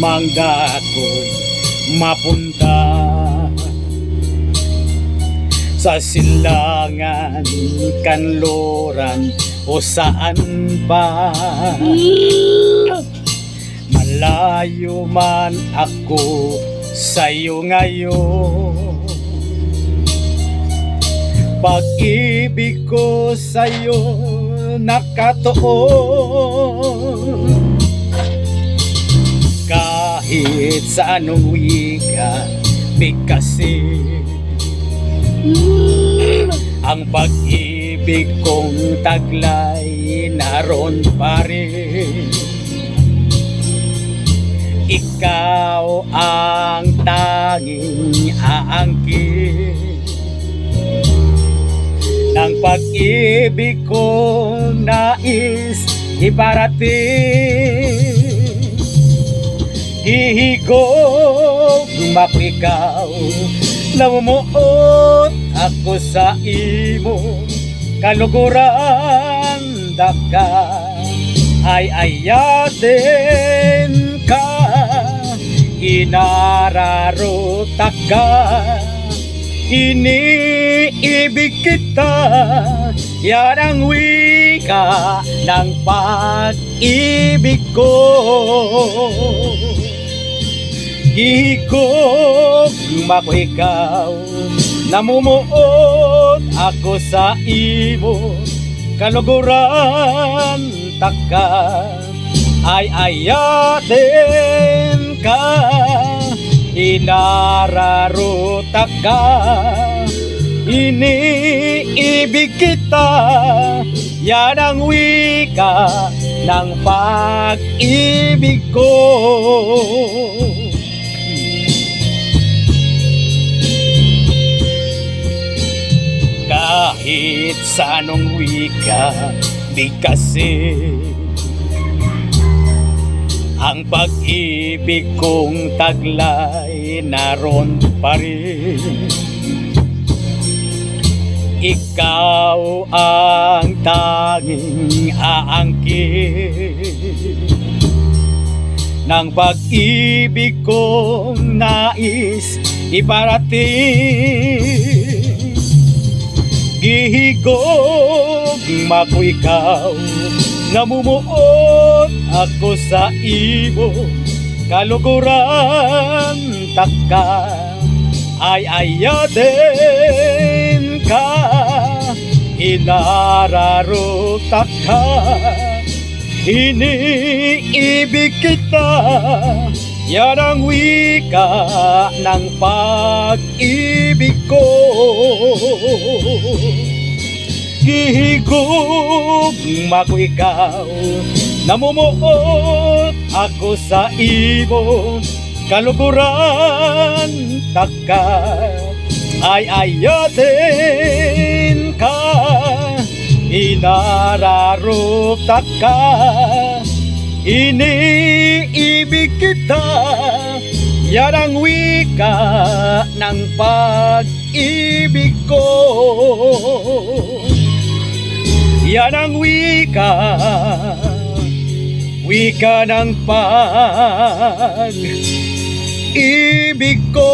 mangdako mapunta sa silangan, kanluran o saan pa. Malayo man ako sa'yo ngayon, pag-ibig ko sa'yo nakatuon. Kahit sa anong wika, bigkasin ang pag-ibig kong taglay naroon pa rin. Ikaw ang tanging aangkin ng pag-ibig kong nais iparating. Ihigog ako ikaw, namumuot ako sa imo kaluguran, daka ay ayatin ka, inararutak ka, iniibig kita, yan ang wika ng pag-ibig ko. Ihigog ako ikaw, namumuot ako sa imo kaluguran, taka ay ayatin ka, inararutak ka, iniibig kita, yan ang wika ng pag-ibig ko. Kahit sa anong wika, bigkasin ang pag-ibig kong taglay naroon pa rin. Ikaw ang tanging aangkin ng pag-ibig kong nais iparating. Gihigog ako ikaw, namumuot ako sa imo kaluguran, taka ay ayatin ka, inararutak ka, iniibig kita, yan ang wika ng pag-ibig ko. Gihigog ako ikaw, namumuot ako sa imo kaluguran, taka ay ayatin ka, inararutak ka, iniibig kita, yan ang wika ng pag-ibig ko. Yan ang wika ng pag-ibig ko.